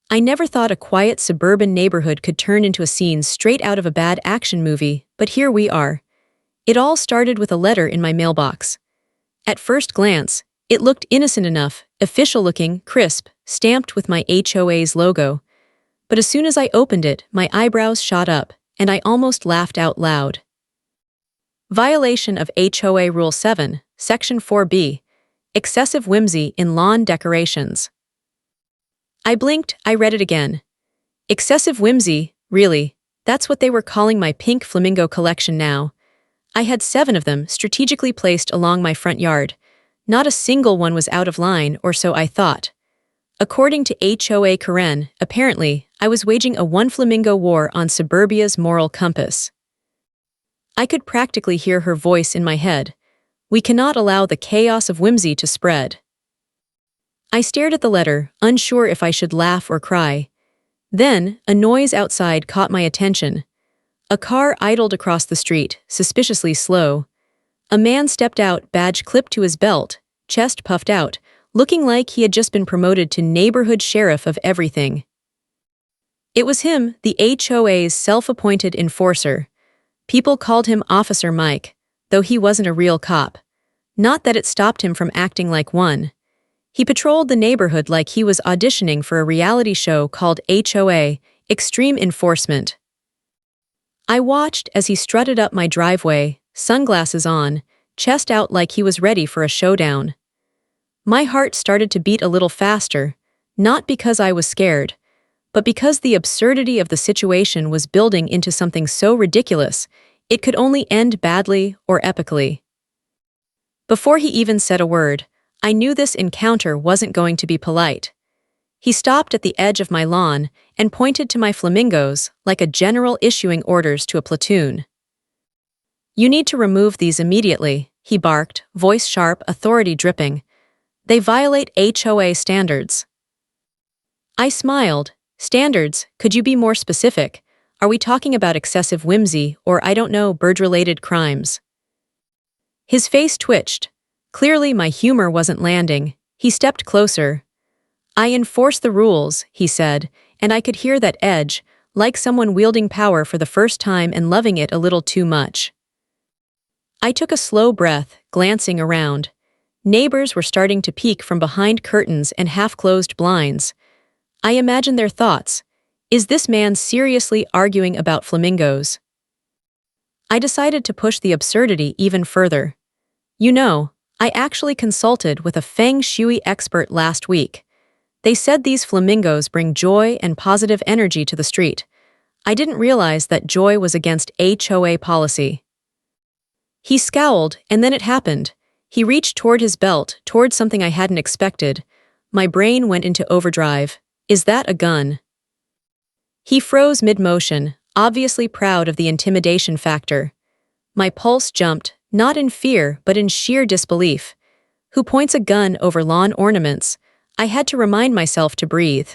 I never thought a quiet suburban neighborhood could turn into a scene straight out of a bad action movie, but here we are. It all started with a letter in my mailbox. At first glance, it looked innocent enough, official-looking, crisp, stamped with my HOA's logo. But as soon as I opened it, my eyebrows shot up, and I almost laughed out loud. Violation of HOA Rule 7, Section 4B. Excessive whimsy in lawn decorations. I blinked, I read it again. Excessive whimsy, really, that's what they were calling my pink flamingo collection now. I had 7 of them strategically placed along my front yard. Not a single one was out of line, or so I thought. According to HOA Karen, apparently, I was waging a one-flamingo war on suburbia's moral compass. I could practically hear her voice in my head. We cannot allow the chaos of whimsy to spread. I stared at the letter, unsure if I should laugh or cry. Then, a noise outside caught my attention. A car idled across the street, suspiciously slow. A man stepped out, badge clipped to his belt, chest puffed out, looking like he had just been promoted to neighborhood sheriff of everything. It was him, the HOA's self-appointed enforcer. People called him Officer Mike, though he wasn't a real cop. Not that it stopped him from acting like one. He patrolled the neighborhood like he was auditioning for a reality show called HOA, Extreme Enforcement. I watched as he strutted up my driveway, sunglasses on, chest out like he was ready for a showdown. My heart started to beat a little faster, not because I was scared, but because the absurdity of the situation was building into something so ridiculous, it could only end badly or epically. Before he even said a word, I knew this encounter wasn't going to be polite. He stopped at the edge of my lawn and pointed to my flamingos like a general issuing orders to a platoon. "You need to remove these immediately," he barked, voice sharp, authority dripping. "They violate HOA standards." I smiled. "Standards? Could you be more specific? Are we talking about excessive whimsy or, I don't know, bird-related crimes?" His face twitched. Clearly my humor wasn't landing. He stepped closer. "I enforce the rules," he said, and I could hear that edge, like someone wielding power for the first time and loving it a little too much. I took a slow breath, glancing around. Neighbors were starting to peek from behind curtains and half-closed blinds. I imagined their thoughts. Is this man seriously arguing about flamingos? I decided to push the absurdity even further. "You know, I actually consulted with a feng shui expert last week. They said these flamingos bring joy and positive energy to the street. I didn't realize that joy was against HOA policy." He scowled, and then it happened. He reached toward his belt, toward something I hadn't expected. My brain went into overdrive. "Is that a gun?" He froze mid-motion, obviously proud of the intimidation factor. My pulse jumped, not in fear but in sheer disbelief. Who points a gun over lawn ornaments? I had to remind myself to breathe.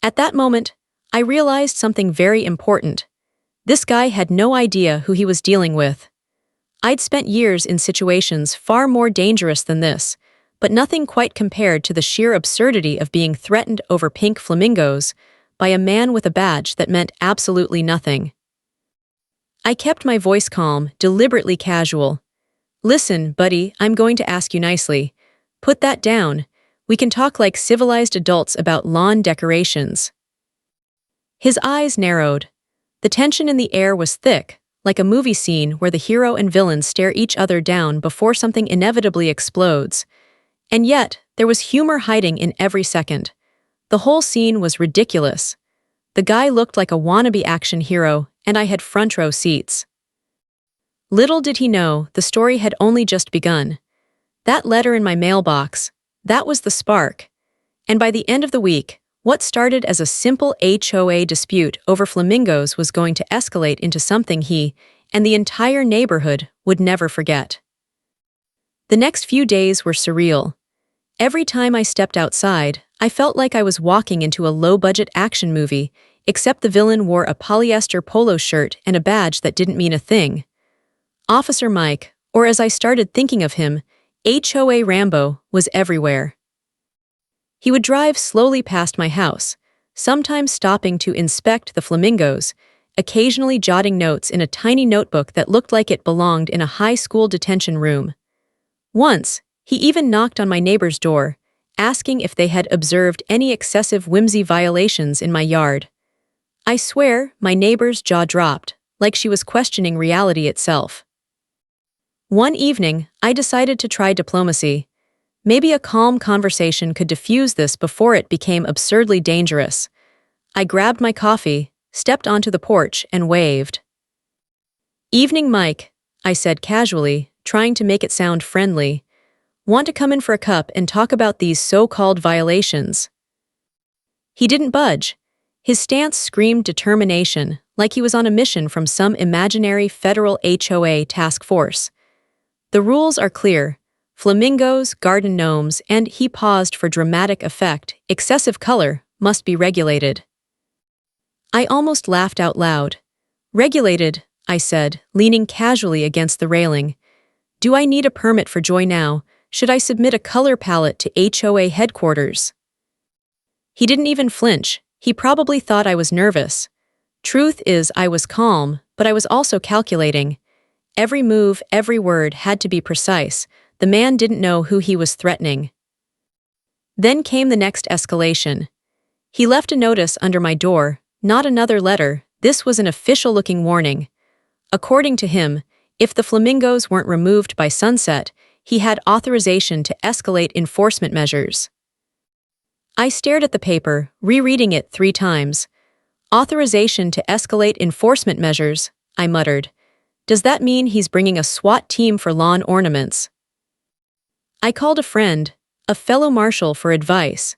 At that moment, I realized something very important. This guy had no idea who he was dealing with. I'd spent years in situations far more dangerous than this, but nothing quite compared to the sheer absurdity of being threatened over pink flamingos by a man with a badge that meant absolutely nothing. I kept my voice calm, deliberately casual. "Listen, buddy, I'm going to ask you nicely. Put that down. We can talk like civilized adults about lawn decorations." His eyes narrowed. The tension in the air was thick, like a movie scene where the hero and villain stare each other down before something inevitably explodes. And yet, there was humor hiding in every second. The whole scene was ridiculous. The guy looked like a wannabe action hero, and I had front-row seats. Little did he know, the story had only just begun. That letter in my mailbox, that was the spark. And by the end of the week, what started as a simple HOA dispute over flamingos was going to escalate into something he and the entire neighborhood would never forget. The next few days were surreal. Every time I stepped outside, I felt like I was walking into a low-budget action movie, except the villain wore a polyester polo shirt and a badge that didn't mean a thing. Officer Mike, or as I started thinking of him, HOA Rambo, was everywhere. He would drive slowly past my house, sometimes stopping to inspect the flamingos, occasionally jotting notes in a tiny notebook that looked like it belonged in a high school detention room. Once, he even knocked on my neighbor's door, asking if they had observed any excessive whimsy violations in my yard. I swear, my neighbor's jaw dropped, like she was questioning reality itself. One evening, I decided to try diplomacy. Maybe a calm conversation could diffuse this before it became absurdly dangerous. I grabbed my coffee, stepped onto the porch, and waved. "Evening, Mike," I said casually, trying to make it sound friendly. "Want to come in for a cup and talk about these so-called violations?" He didn't budge. His stance screamed determination, like he was on a mission from some imaginary federal HOA task force. "The rules are clear. Flamingos, garden gnomes, and," he paused for dramatic effect, "excessive color, must be regulated." I almost laughed out loud. "Regulated," I said, leaning casually against the railing. "Do I need a permit for joy now? Should I submit a color palette to HOA headquarters?" He didn't even flinch. He probably thought I was nervous. Truth is, I was calm, but I was also calculating. Every move, every word had to be precise. The man didn't know who he was threatening. Then came the next escalation. He left a notice under my door, not another letter. This was an official-looking warning. According to him, if the flamingos weren't removed by sunset, he had authorization to escalate enforcement measures. I stared at the paper, rereading it 3 times. "Authorization to escalate enforcement measures," I muttered. "Does that mean he's bringing a SWAT team for lawn ornaments?" I called a friend, a fellow Marshal, for advice.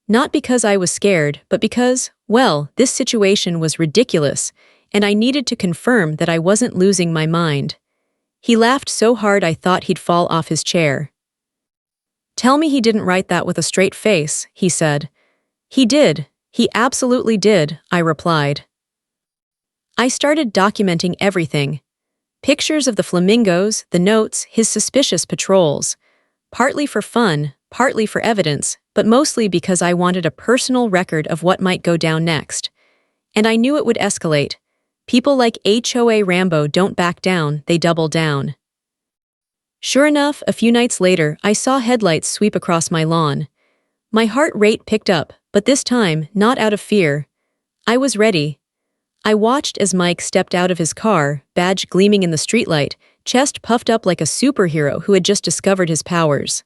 Not because I was scared, but because, well, this situation was ridiculous, and I needed to confirm that I wasn't losing my mind. He laughed so hard I thought he'd fall off his chair. "Tell me he didn't write that with a straight face," he said. "He did. He absolutely did," I replied. I started documenting everything. Pictures of the flamingos, the notes, his suspicious patrols. Partly for fun, partly for evidence, but mostly because I wanted a personal record of what might go down next. And I knew it would escalate. People like HOA Rambo don't back down, they double down. Sure enough, a few nights later, I saw headlights sweep across my lawn. My heart rate picked up, but this time, not out of fear. I was ready. I watched as Mike stepped out of his car, badge gleaming in the streetlight, chest puffed up like a superhero who had just discovered his powers.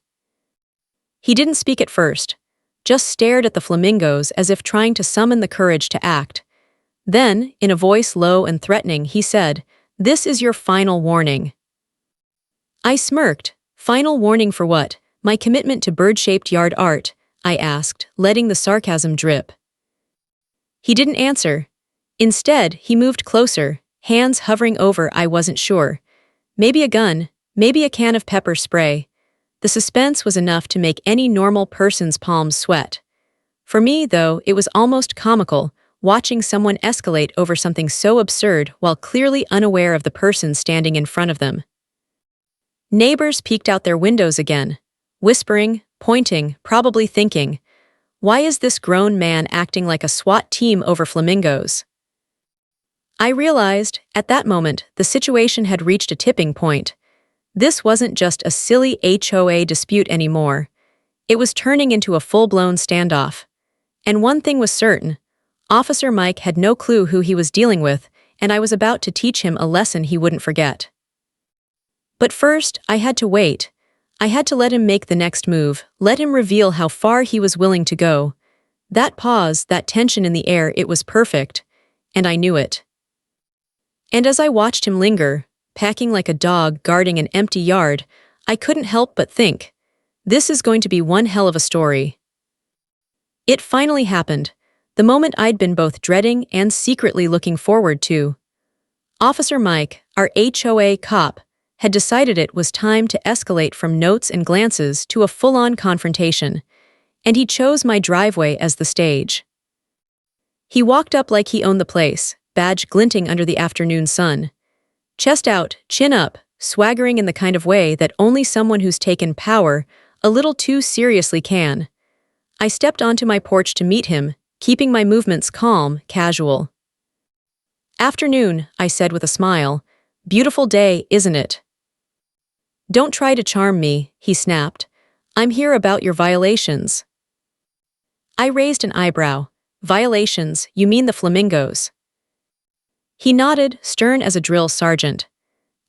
He didn't speak at first, just stared at the flamingos as if trying to summon the courage to act. Then, in a voice low and threatening, he said, "This is your final warning." I smirked. "Final warning for what? My commitment to bird-shaped yard art?" I asked, letting the sarcasm drip. He didn't answer. Instead, he moved closer, hands hovering over. I wasn't sure. Maybe a gun, maybe a can of pepper spray. The suspense was enough to make any normal person's palms sweat. For me, though, it was almost comical, watching someone escalate over something so absurd while clearly unaware of the person standing in front of them. Neighbors peeked out their windows again, whispering, pointing, probably thinking, "Why is this grown man acting like a SWAT team over flamingos?" I realized, at that moment, the situation had reached a tipping point. This wasn't just a silly HOA dispute anymore. It was turning into a full-blown standoff. And one thing was certain. Officer Mike had no clue who he was dealing with, and I was about to teach him a lesson he wouldn't forget. But first, I had to wait. I had to let him make the next move, let him reveal how far he was willing to go. That pause, that tension in the air, it was perfect. And I knew it. And as I watched him linger, packing like a dog guarding an empty yard, I couldn't help but think, this is going to be one hell of a story. It finally happened, the moment I'd been both dreading and secretly looking forward to. Officer Mike, our HOA cop, had decided it was time to escalate from notes and glances to a full-on confrontation, and he chose my driveway as the stage. He walked up like he owned the place, badge glinting under the afternoon sun. Chest out, chin up, swaggering in the kind of way that only someone who's taken power a little too seriously can. I stepped onto my porch to meet him, keeping my movements calm, casual. "Afternoon," I said with a smile. "Beautiful day, isn't it?" "Don't try to charm me," he snapped. "I'm here about your violations." I raised an eyebrow. "Violations, you mean the flamingos?" He nodded, stern as a drill sergeant.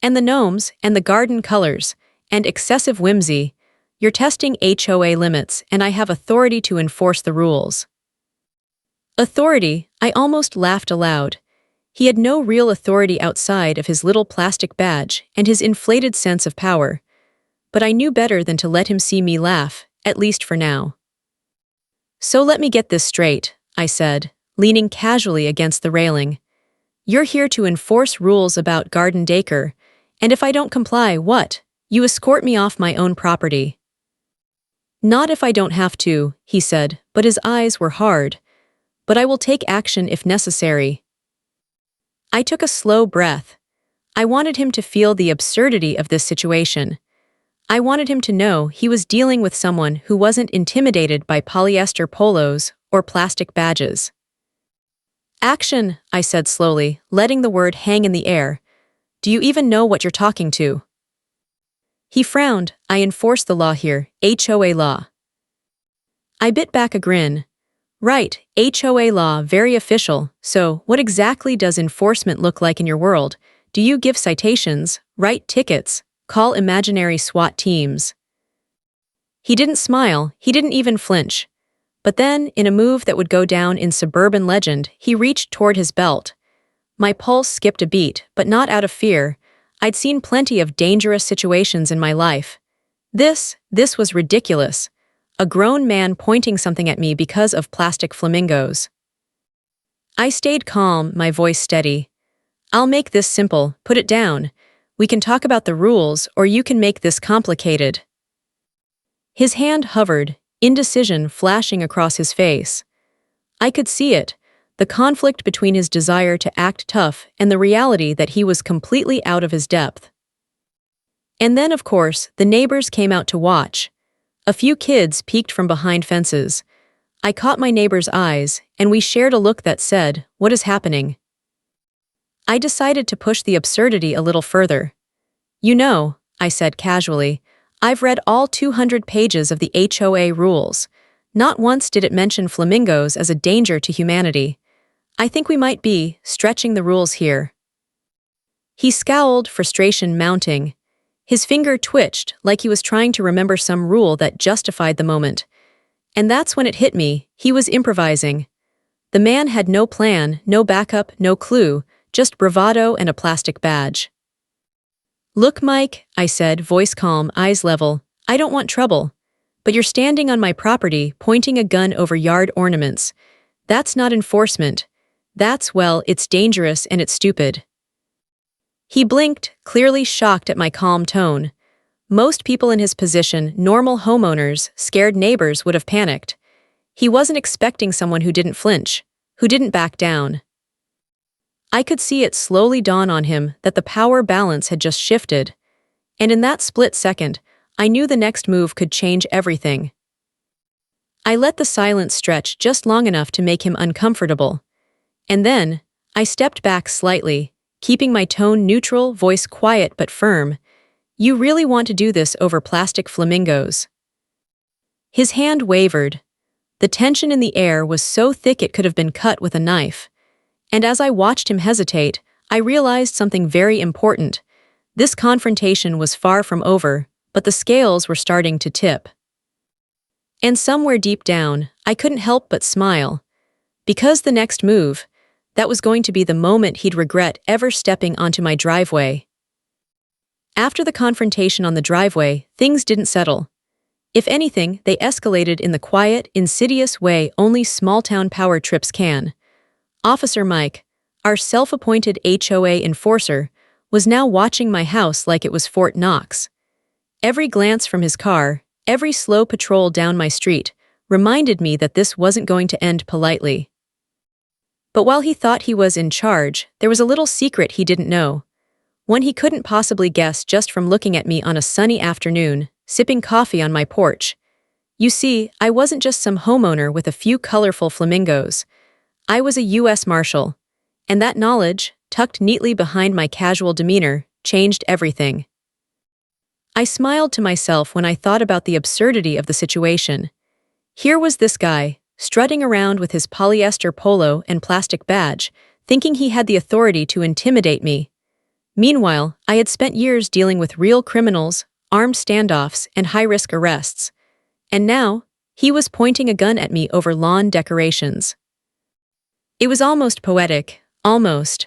"And the gnomes, and the garden colors, and excessive whimsy. You're testing HOA limits, and I have authority to enforce the rules." Authority? I almost laughed aloud. He had no real authority outside of his little plastic badge and his inflated sense of power. But I knew better than to let him see me laugh, at least for now. "So let me get this straight," I said, leaning casually against the railing. "You're here to enforce rules about garden decor, and if I don't comply, what? You escort me off my own property." "Not if I don't have to," he said, but his eyes were hard. "But I will take action if necessary." I took a slow breath. I wanted him to feel the absurdity of this situation. I wanted him to know he was dealing with someone who wasn't intimidated by polyester polos or plastic badges. "Action," I said slowly, letting the word hang in the air. "Do you even know what you're talking to?" He frowned. "I enforce the law here, HOA law." I bit back a grin. "Right, HOA law, very official. So, what exactly does enforcement look like in your world? Do you give citations, write tickets, call imaginary SWAT teams?" He didn't smile, he didn't even flinch. But then, in a move that would go down in suburban legend, he reached toward his belt. My pulse skipped a beat, but not out of fear. I'd seen plenty of dangerous situations in my life. This was ridiculous. A grown man pointing something at me because of plastic flamingos. I stayed calm, my voice steady. "I'll make this simple, put it down. We can talk about the rules, or you can make this complicated." His hand hovered, indecision flashing across his face. I could see it, the conflict between his desire to act tough and the reality that he was completely out of his depth. And then, of course, the neighbors came out to watch. A few kids peeked from behind fences. I caught my neighbor's eyes, and we shared a look that said, "What is happening?" I decided to push the absurdity a little further. "You know," I said casually, "I've read all 200 pages of the HOA rules. Not once did it mention flamingos as a danger to humanity. I think we might be stretching the rules here." He scowled, frustration mounting. His finger twitched like he was trying to remember some rule that justified the moment. And that's when it hit me, he was improvising. The man had no plan, no backup, no clue, just bravado and a plastic badge. "Look, Mike," I said, voice calm, eyes level, "I don't want trouble. But you're standing on my property, pointing a gun over yard ornaments. That's not enforcement. That's, well, it's dangerous and it's stupid." He blinked, clearly shocked at my calm tone. Most people in his position, normal homeowners, scared neighbors, would have panicked. He wasn't expecting someone who didn't flinch, who didn't back down. I could see it slowly dawn on him that the power balance had just shifted. And in that split second, I knew the next move could change everything. I let the silence stretch just long enough to make him uncomfortable. And then, I stepped back slightly, keeping my tone neutral, voice quiet but firm. "You really want to do this over plastic flamingos?" His hand wavered. The tension in the air was so thick it could have been cut with a knife. And as I watched him hesitate, I realized something very important. This confrontation was far from over, but the scales were starting to tip. And somewhere deep down, I couldn't help but smile. Because the next move, that was going to be the moment he'd regret ever stepping onto my driveway. After the confrontation on the driveway, things didn't settle. If anything, they escalated in the quiet, insidious way only small-town power trips can. Officer Mike, our self-appointed HOA enforcer, was now watching my house like it was Fort Knox. Every glance from his car, every slow patrol down my street, reminded me that this wasn't going to end politely. But while he thought he was in charge, there was a little secret he didn't know. One he couldn't possibly guess just from looking at me on a sunny afternoon, sipping coffee on my porch. You see, I wasn't just some homeowner with a few colorful flamingos. I was a U.S. Marshal. And that knowledge, tucked neatly behind my casual demeanor, changed everything. I smiled to myself when I thought about the absurdity of the situation. Here was this guy, strutting around with his polyester polo and plastic badge, thinking he had the authority to intimidate me. Meanwhile, I had spent years dealing with real criminals, armed standoffs, and high-risk arrests. And now, he was pointing a gun at me over lawn decorations. It was almost poetic, almost.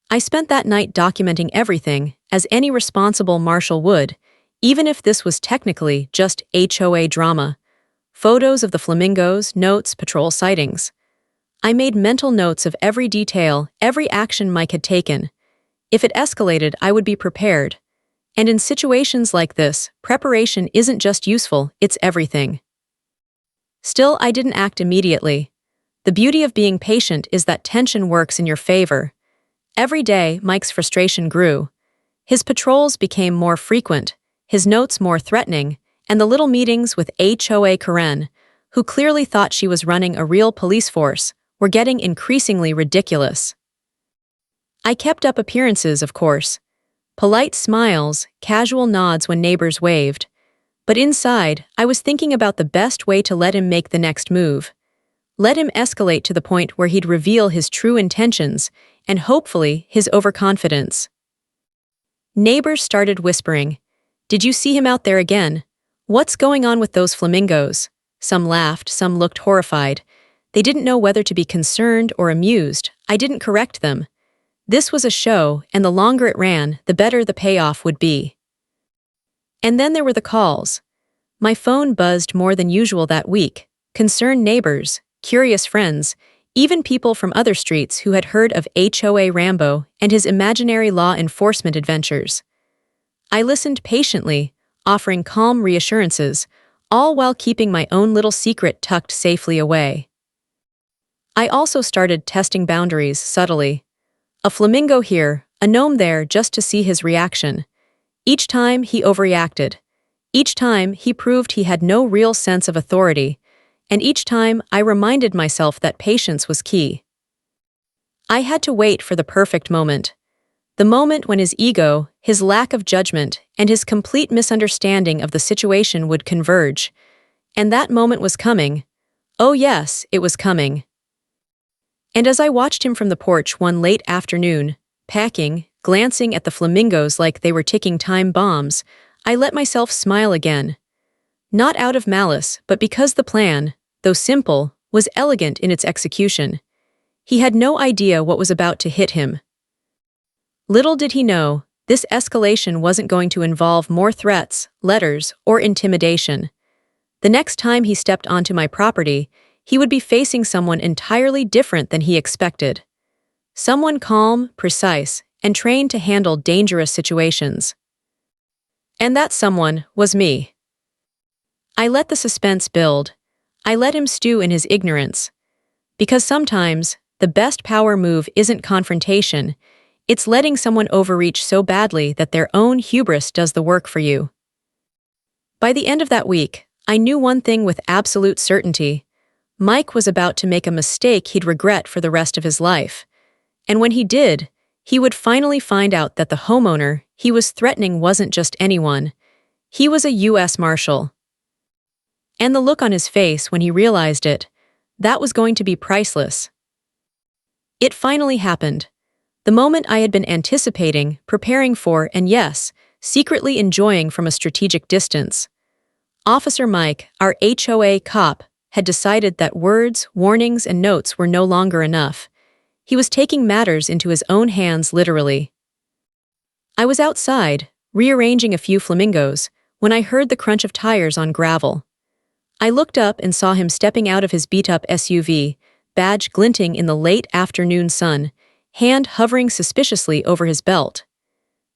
I spent that night documenting everything, as any responsible marshal would, even if this was technically just HOA drama. Photos of the flamingos, notes, patrol sightings. I made mental notes of every detail, every action Mike had taken. If it escalated, I would be prepared. And in situations like this, preparation isn't just useful, it's everything. Still, I didn't act immediately. The beauty of being patient is that tension works in your favor. Every day, Mike's frustration grew. His patrols became more frequent, his notes more threatening, and the little meetings with HOA Karen, who clearly thought she was running a real police force, were getting increasingly ridiculous. I kept up appearances, of course. Polite smiles, casual nods when neighbors waved. But inside, I was thinking about the best way to let him make the next move. Let him escalate to the point where he'd reveal his true intentions, and hopefully his overconfidence. Neighbors started whispering, "Did you see him out there again? What's going on with those flamingos?" Some laughed, some looked horrified. They didn't know whether to be concerned or amused. I didn't correct them. This was a show, and the longer it ran, the better the payoff would be. And then there were the calls. My phone buzzed more than usual that week. Concerned neighbors, curious friends, even people from other streets who had heard of HOA Rambo and his imaginary law enforcement adventures. I listened patiently, offering calm reassurances, all while keeping my own little secret tucked safely away. I also started testing boundaries subtly. A flamingo here, a gnome there, just to see his reaction. Each time he overreacted. Each time he proved he had no real sense of authority. And each time I reminded myself that patience was key. I had to wait for the perfect moment. The moment when his ego, his lack of judgment, and his complete misunderstanding of the situation would converge. And that moment was coming. Oh yes, it was coming. And as I watched him from the porch one late afternoon, packing, glancing at the flamingos like they were ticking time bombs, I let myself smile again. Not out of malice, but because the plan, though simple, was elegant in its execution. He had no idea what was about to hit him. Little did he know, this escalation wasn't going to involve more threats, letters, or intimidation. The next time he stepped onto my property, he would be facing someone entirely different than he expected. Someone calm, precise, and trained to handle dangerous situations. And that someone was me. I let the suspense build. I let him stew in his ignorance. Because sometimes, the best power move isn't confrontation, it's letting someone overreach so badly that their own hubris does the work for you. By the end of that week, I knew one thing with absolute certainty. Mike was about to make a mistake he'd regret for the rest of his life. And when he did, he would finally find out that the homeowner he was threatening wasn't just anyone. He was a U.S. Marshal. And the look on his face when he realized it, that was going to be priceless. It finally happened. The moment I had been anticipating, preparing for, and yes, secretly enjoying from a strategic distance. Officer Mike, our HOA cop, had decided that words, warnings, and notes were no longer enough. He was taking matters into his own hands literally. I was outside, rearranging a few flamingos, when I heard the crunch of tires on gravel. I looked up and saw him stepping out of his beat-up SUV, badge glinting in the late afternoon sun, hand hovering suspiciously over his belt.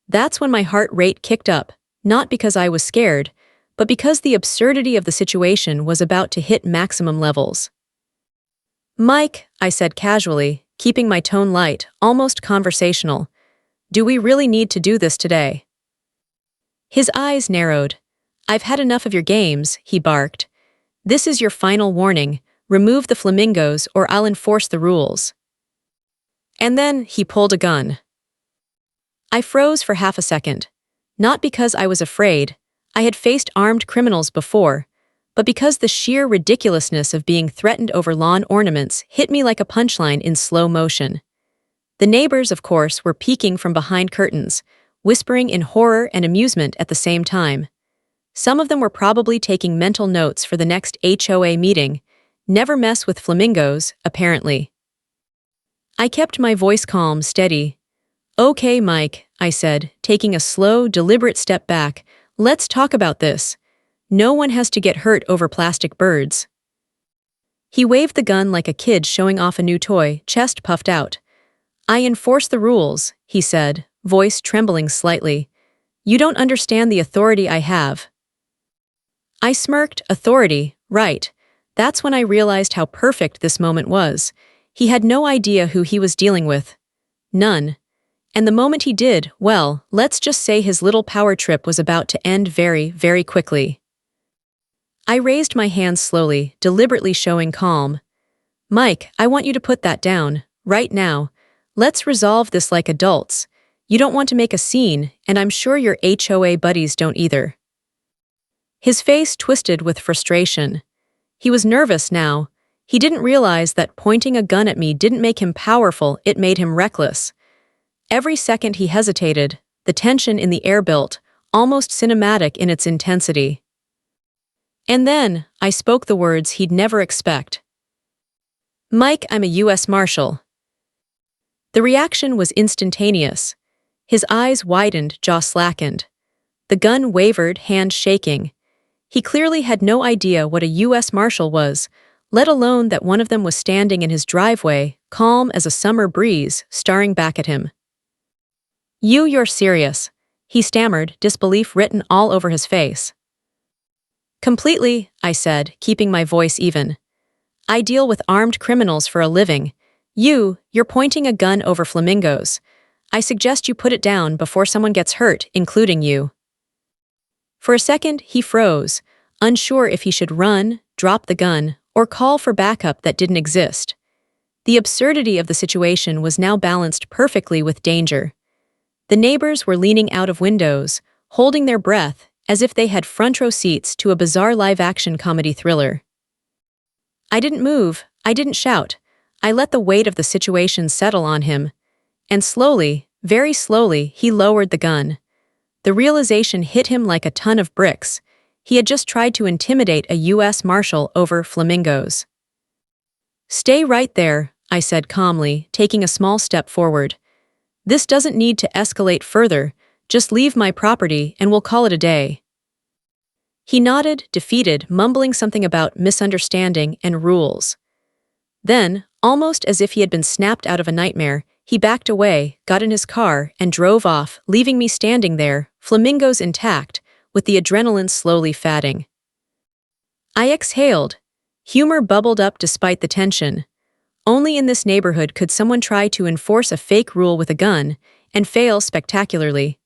That's when my heart rate kicked up, not because I was scared, but because the absurdity of the situation was about to hit maximum levels. "Mike," I said casually, keeping my tone light, almost conversational, "do we really need to do this today?" His eyes narrowed. I've had enough of your games, he barked. This is your final warning. Remove the flamingos or I'll enforce the rules. And then he pulled a gun. I froze for half a second. Not because I was afraid. I had faced armed criminals before, but because the sheer ridiculousness of being threatened over lawn ornaments hit me like a punchline in slow motion. The neighbors, of course, were peeking from behind curtains, whispering in horror and amusement at the same time. Some of them were probably taking mental notes for the next HOA meeting. Never mess with flamingos, apparently. I kept my voice calm, steady. Okay, Mike, I said, taking a slow, deliberate step back. Let's talk about this. No one has to get hurt over plastic birds. He waved the gun like a kid showing off a new toy, chest puffed out. I enforce the rules, he said, voice trembling slightly. You don't understand the authority I have. I smirked. Authority, right. That's when I realized how perfect this moment was. He had no idea who he was dealing with. None. And the moment he did, well, let's just say his little power trip was about to end very, very quickly. I raised my hands slowly, deliberately showing calm. Mike, I want you to put that down, right now. Let's resolve this like adults. You don't want to make a scene, and I'm sure your HOA buddies don't either. His face twisted with frustration. He was nervous now. He didn't realize that pointing a gun at me didn't make him powerful, it made him reckless. Every second he hesitated, the tension in the air built, almost cinematic in its intensity. And then, I spoke the words he'd never expect. Mike, I'm a U.S. Marshal. The reaction was instantaneous. His eyes widened, jaw slackened. The gun wavered, hand shaking. He clearly had no idea what a U.S. Marshal was, let alone that one of them was standing in his driveway, calm as a summer breeze, staring back at him. You're serious, he stammered, disbelief written all over his face. Completely, I said, keeping my voice even. I deal with armed criminals for a living. You're pointing a gun over flamingos. I suggest you put it down before someone gets hurt, including you. For a second, he froze, unsure if he should run, drop the gun, or call for backup that didn't exist. The absurdity of the situation was now balanced perfectly with danger. The neighbors were leaning out of windows, holding their breath, as if they had front-row seats to a bizarre live-action comedy thriller. I didn't move, I didn't shout. I let the weight of the situation settle on him. And slowly, very slowly, he lowered the gun. The realization hit him like a ton of bricks. He had just tried to intimidate a U.S. Marshal over flamingos. Stay right there, I said calmly, taking a small step forward. This doesn't need to escalate further, just leave my property and we'll call it a day. He nodded, defeated, mumbling something about misunderstanding and rules. Then, almost as if he had been snapped out of a nightmare, he backed away, got in his car, and drove off, leaving me standing there, flamingos intact, with the adrenaline slowly fatting. I exhaled. Humor bubbled up despite the tension. Only in this neighborhood could someone try to enforce a fake rule with a gun, and fail spectacularly.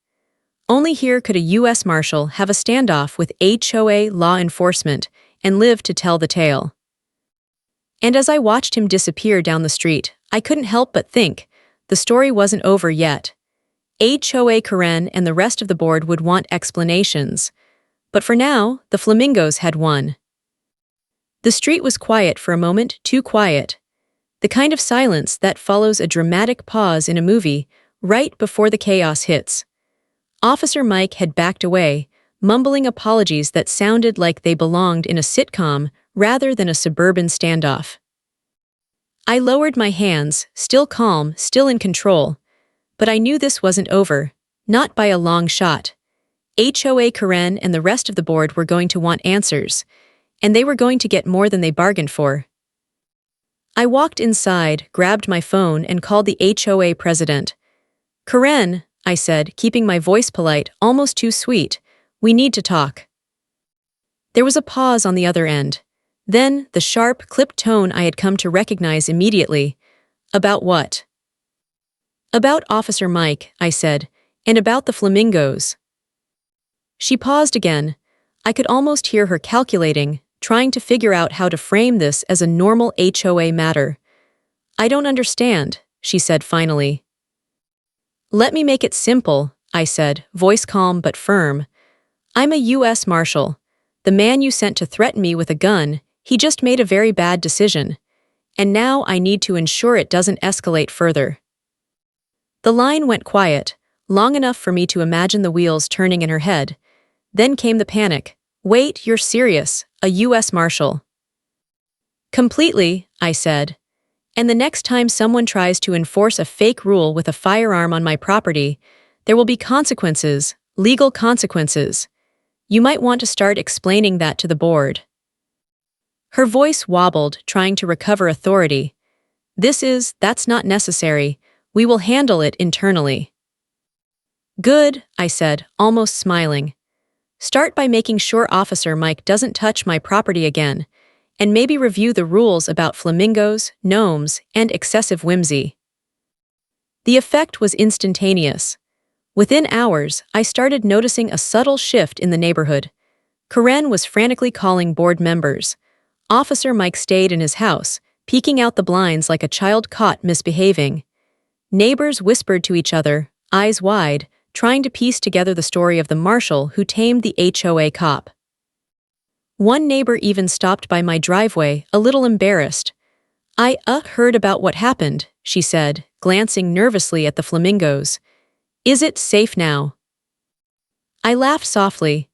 Only here could a U.S. Marshal have a standoff with HOA law enforcement and live to tell the tale. And as I watched him disappear down the street, I couldn't help but think, the story wasn't over yet. HOA Karen and the rest of the board would want explanations. But for now, the flamingos had won. The street was quiet for a moment, too quiet. The kind of silence that follows a dramatic pause in a movie, right before the chaos hits. Officer Mike had backed away, mumbling apologies that sounded like they belonged in a sitcom rather than a suburban standoff. I lowered my hands, still calm, still in control. But I knew this wasn't over, not by a long shot. HOA Karen and the rest of the board were going to want answers, and they were going to get more than they bargained for. I walked inside, grabbed my phone, and called the HOA president. Karen, I said, keeping my voice polite, almost too sweet, we need to talk. There was a pause on the other end. Then, the sharp, clipped tone I had come to recognize immediately. About what? About Officer Mike, I said, and about the flamingos. She paused again. I could almost hear her calculating, trying to figure out how to frame this as a normal HOA matter. "I don't understand," she said finally. "Let me make it simple," I said, voice calm but firm. "I'm a U.S. Marshal. The man you sent to threaten me with a gun, he just made a very bad decision. And now I need to ensure it doesn't escalate further." The line went quiet, long enough for me to imagine the wheels turning in her head. Then came the panic. "Wait, you're serious, a U.S. Marshal?" "Completely," I said. "And the next time someone tries to enforce a fake rule with a firearm on my property, there will be consequences, legal consequences. You might want to start explaining that to the board." Her voice wobbled, trying to recover authority. "That's not necessary. We will handle it internally." "Good," I said, almost smiling. "Start by making sure Officer Mike doesn't touch my property again, and maybe review the rules about flamingos, gnomes, and excessive whimsy." The effect was instantaneous. Within hours, I started noticing a subtle shift in the neighborhood. Karen was frantically calling board members. Officer Mike stayed in his house, peeking out the blinds like a child caught misbehaving. Neighbors whispered to each other, eyes wide, trying to piece together the story of the marshal who tamed the HOA cop. One neighbor even stopped by my driveway, a little embarrassed. "I heard about what happened," she said, glancing nervously at the flamingos. "Is it safe now?" I laughed softly.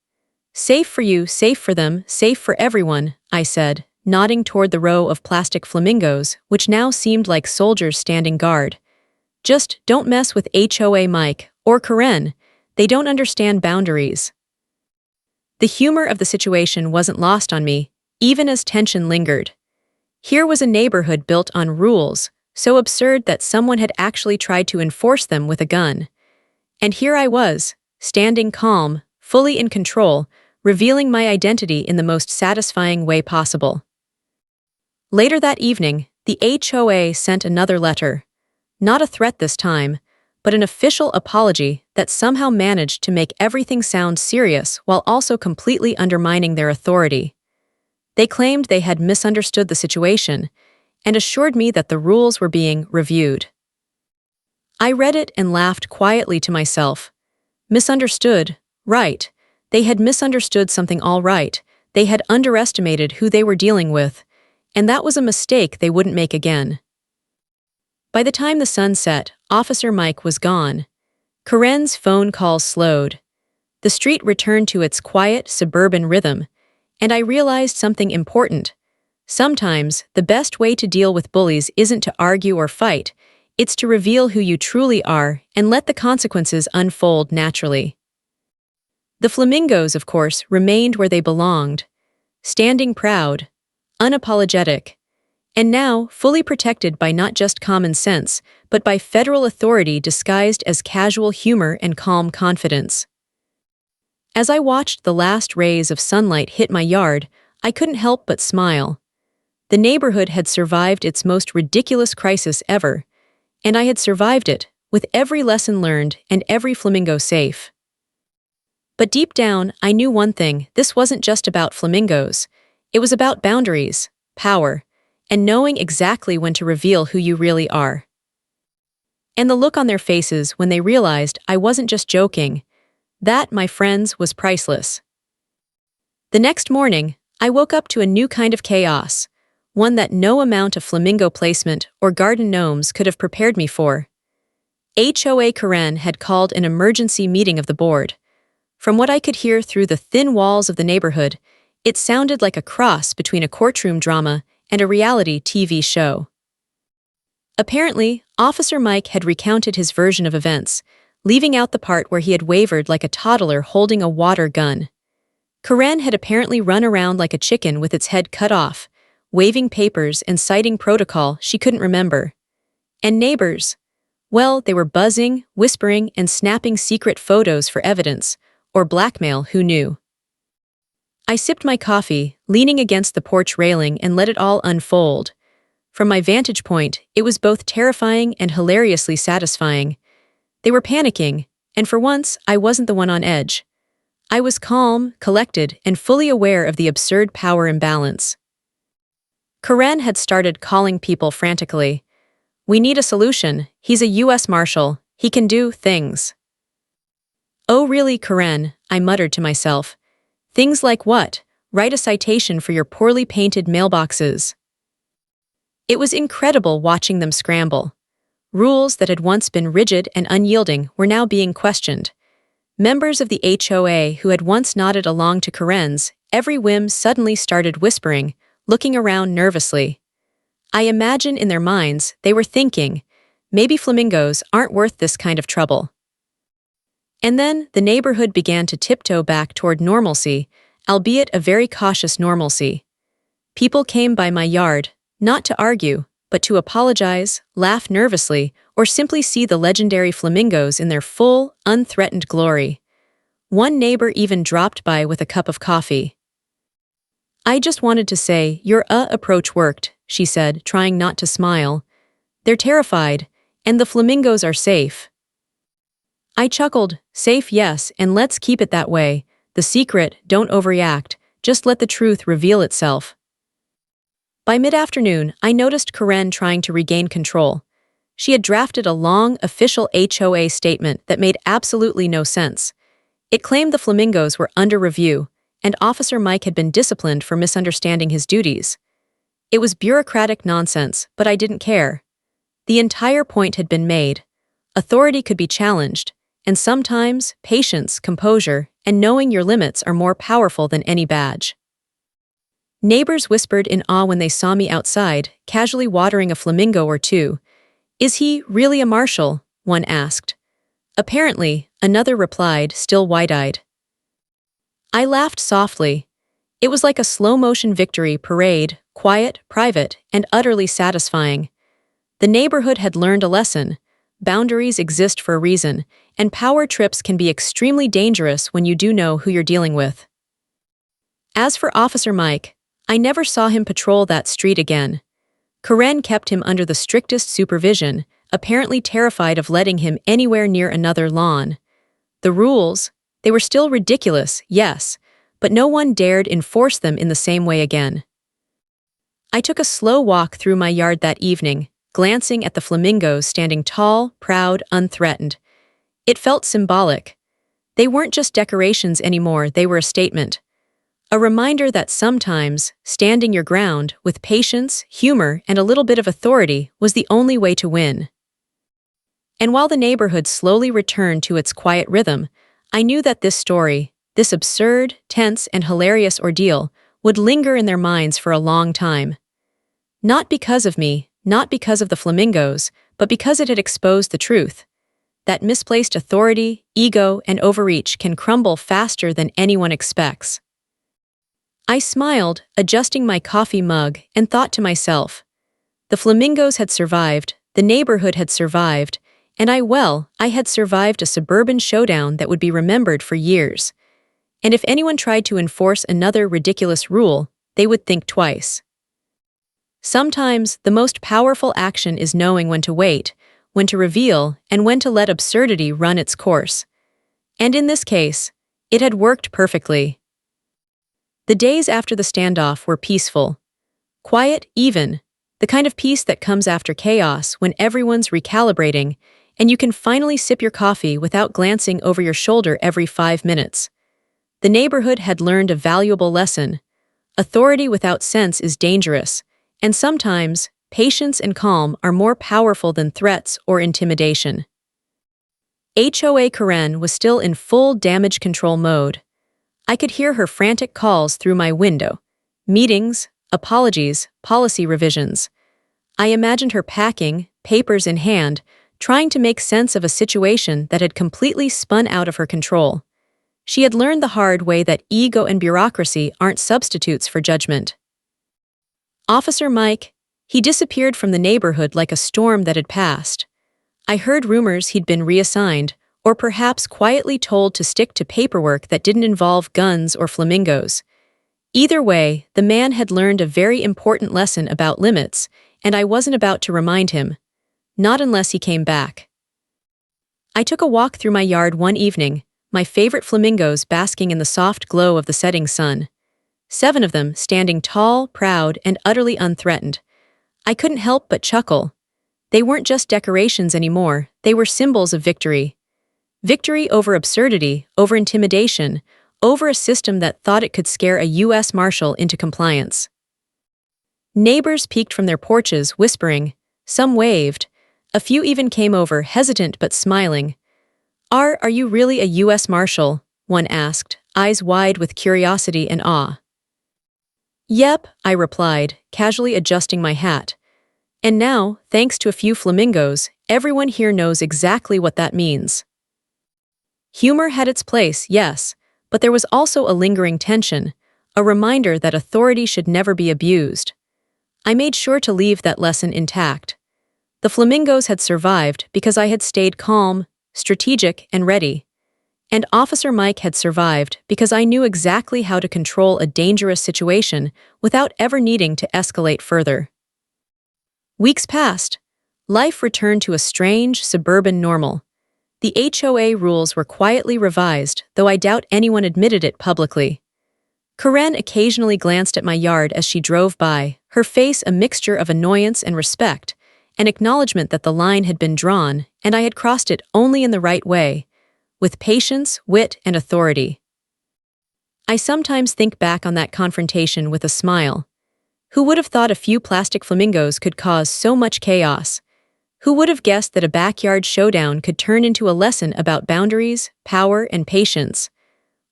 "Safe for you, safe for them, safe for everyone," I said, nodding toward the row of plastic flamingos, which now seemed like soldiers standing guard. "Just don't mess with HOA Mike, or Karen. They don't understand boundaries." The humor of the situation wasn't lost on me, even as tension lingered. Here was a neighborhood built on rules, so absurd that someone had actually tried to enforce them with a gun. And here I was, standing calm, fully in control, revealing my identity in the most satisfying way possible. Later that evening, the HOA sent another letter. Not a threat this time, but an official apology that somehow managed to make everything sound serious while also completely undermining their authority. They claimed they had misunderstood the situation and assured me that the rules were being reviewed. I read it and laughed quietly to myself. Misunderstood, right. They had misunderstood something all right. They had underestimated who they were dealing with, and that was a mistake they wouldn't make again. By the time the sun set, Officer Mike was gone. Karen's phone calls slowed. The street returned to its quiet, suburban rhythm, and I realized something important. Sometimes, the best way to deal with bullies isn't to argue or fight, it's to reveal who you truly are and let the consequences unfold naturally. The flamingos, of course, remained where they belonged, standing proud, unapologetic, and now fully protected by not just common sense, but by federal authority disguised as casual humor and calm confidence. As I watched the last rays of sunlight hit my yard, I couldn't help but smile. The neighborhood had survived its most ridiculous crisis ever, and I had survived it, with every lesson learned and every flamingo safe. But deep down, I knew one thing: this wasn't just about flamingos. It was about boundaries, power, and knowing exactly when to reveal who you really are. And the look on their faces when they realized I wasn't just joking, that, my friends, was priceless. The next morning, I woke up to a new kind of chaos, one that no amount of flamingo placement or garden gnomes could have prepared me for. HOA Karen had called an emergency meeting of the board. From what I could hear through the thin walls of the neighborhood, it sounded like a cross between a courtroom drama and a reality TV show. Apparently, Officer Mike had recounted his version of events, leaving out the part where he had wavered like a toddler holding a water gun. Karen had apparently run around like a chicken with its head cut off, waving papers and citing protocol she couldn't remember. And neighbors, well, they were buzzing, whispering, and snapping secret photos for evidence, or blackmail, who knew. I sipped my coffee, leaning against the porch railing, and let it all unfold. From my vantage point, it was both terrifying and hilariously satisfying. They were panicking, and for once, I wasn't the one on edge. I was calm, collected, and fully aware of the absurd power imbalance. Karen had started calling people frantically. "We need a solution. He's a U.S. Marshal. He can do things." "Oh really, Karen," I muttered to myself. "Things like what? Write a citation for your poorly painted mailboxes." It was incredible watching them scramble. Rules that had once been rigid and unyielding were now being questioned. Members of the HOA who had once nodded along to Karen's every whim suddenly started whispering, looking around nervously. I imagine in their minds they were thinking, maybe flamingos aren't worth this kind of trouble. And then the neighborhood began to tiptoe back toward normalcy, albeit a very cautious normalcy. People came by my yard, not to argue, but to apologize, laugh nervously, or simply see the legendary flamingos in their full, unthreatened glory. One neighbor even dropped by with a cup of coffee. "I just wanted to say, your approach worked," she said, trying not to smile. "They're terrified, and the flamingos are safe." I chuckled, "Safe, yes, and let's keep it that way. The secret, don't overreact, just let the truth reveal itself." By mid-afternoon, I noticed Karen trying to regain control. She had drafted a long, official HOA statement that made absolutely no sense. It claimed the flamingos were under review, and Officer Mike had been disciplined for misunderstanding his duties. It was bureaucratic nonsense, but I didn't care. The entire point had been made. Authority could be challenged, and sometimes patience, composure, and knowing your limits are more powerful than any badge. Neighbors whispered in awe when they saw me outside, casually watering a flamingo or two. "Is he really a marshal?" one asked. "Apparently," another replied, still wide-eyed. I laughed softly. It was like a slow-motion victory parade, quiet, private, and utterly satisfying. The neighborhood had learned a lesson. Boundaries exist for a reason, and power trips can be extremely dangerous when you do know who you're dealing with. As for Officer Mike, I never saw him patrol that street again. Karen kept him under the strictest supervision, apparently terrified of letting him anywhere near another lawn. The rules, they were still ridiculous, yes, but no one dared enforce them in the same way again. I took a slow walk through my yard that evening, glancing at the flamingos standing tall, proud, unthreatened. It felt symbolic. They weren't just decorations anymore, they were a statement. A reminder that sometimes, standing your ground, with patience, humor, and a little bit of authority, was the only way to win. And while the neighborhood slowly returned to its quiet rhythm, I knew that this story, this absurd, tense, and hilarious ordeal, would linger in their minds for a long time. Not because of me, not because of the flamingos, but because it had exposed the truth. That misplaced authority, ego, and overreach can crumble faster than anyone expects. I smiled, adjusting my coffee mug, and thought to myself, the flamingos had survived, the neighborhood had survived, and I had survived a suburban showdown that would be remembered for years. And if anyone tried to enforce another ridiculous rule, they would think twice. Sometimes, the most powerful action is knowing when to wait, when to reveal, and when to let absurdity run its course. And in this case, it had worked perfectly. The days after the standoff were peaceful. Quiet, even, the kind of peace that comes after chaos when everyone's recalibrating, and you can finally sip your coffee without glancing over your shoulder every 5 minutes. The neighborhood had learned a valuable lesson. Authority without sense is dangerous, and sometimes, patience and calm are more powerful than threats or intimidation. HOA Karen was still in full damage control mode. I could hear her frantic calls through my window. Meetings, apologies, policy revisions. I imagined her packing, papers in hand, trying to make sense of a situation that had completely spun out of her control. She had learned the hard way that ego and bureaucracy aren't substitutes for judgment. Officer Mike, he disappeared from the neighborhood like a storm that had passed. I heard rumors he'd been reassigned, or perhaps quietly told to stick to paperwork that didn't involve guns or flamingos. Either way, the man had learned a very important lesson about limits, and I wasn't about to remind him. Not unless he came back. I took a walk through my yard one evening, my favorite flamingos basking in the soft glow of the setting sun. 7 of them standing tall, proud, and utterly unthreatened. I couldn't help but chuckle. They weren't just decorations anymore, they were symbols of victory. Victory over absurdity, over intimidation, over a system that thought it could scare a U.S. Marshal into compliance. Neighbors peeked from their porches, whispering. Some waved. A few even came over, hesitant but smiling. Are you really a U.S. Marshal?" one asked, eyes wide with curiosity and awe. "Yep," I replied, casually adjusting my hat. "And now, thanks to a few flamingos, everyone here knows exactly what that means." Humor had its place, yes, but there was also a lingering tension, a reminder that authority should never be abused. I made sure to leave that lesson intact. The flamingos had survived because I had stayed calm, strategic, and ready. And Officer Mike had survived because I knew exactly how to control a dangerous situation without ever needing to escalate further. Weeks passed. Life returned to a strange, suburban normal. The HOA rules were quietly revised, though I doubt anyone admitted it publicly. Karen occasionally glanced at my yard as she drove by, her face a mixture of annoyance and respect, an acknowledgement that the line had been drawn and I had crossed it only in the right way, with patience, wit, and authority. I sometimes think back on that confrontation with a smile. Who would have thought a few plastic flamingos could cause so much chaos? Who would have guessed that a backyard showdown could turn into a lesson about boundaries, power, and patience?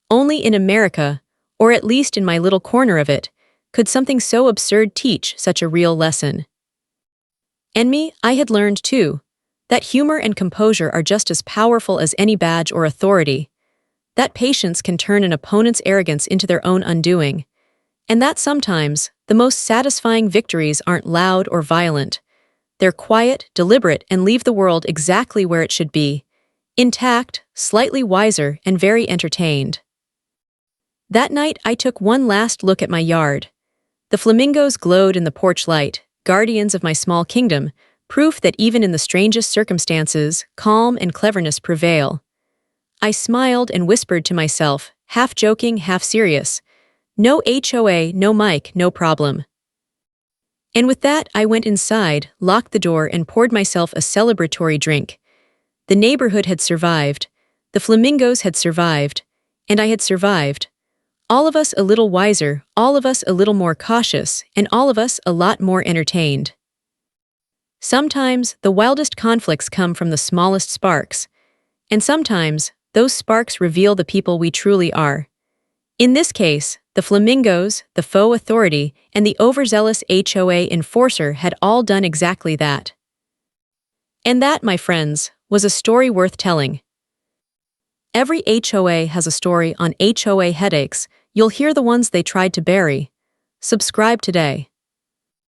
Only in America, or at least in my little corner of it, could something so absurd teach such a real lesson. And me, I had learned too, that humor and composure are just as powerful as any badge or authority, that patience can turn an opponent's arrogance into their own undoing, and that sometimes the most satisfying victories aren't loud or violent. They're quiet, deliberate, and leave the world exactly where it should be, intact, slightly wiser, and very entertained. That night, I took one last look at my yard. The flamingos glowed in the porch light, guardians of my small kingdom, proof that even in the strangest circumstances, calm and cleverness prevail. I smiled and whispered to myself, half joking, half serious, "No HOA, no Mike, no problem." And with that, I went inside, locked the door, and poured myself a celebratory drink. The neighborhood had survived, the flamingos had survived, and I had survived. All of us a little wiser, all of us a little more cautious, and all of us a lot more entertained. Sometimes, the wildest conflicts come from the smallest sparks, and sometimes, those sparks reveal the people we truly are. In this case, the flamingos, the faux authority, and the overzealous HOA enforcer had all done exactly that. And that, my friends, was a story worth telling. Every HOA has a story on HOA Headaches. You'll hear the ones they tried to bury. Subscribe today.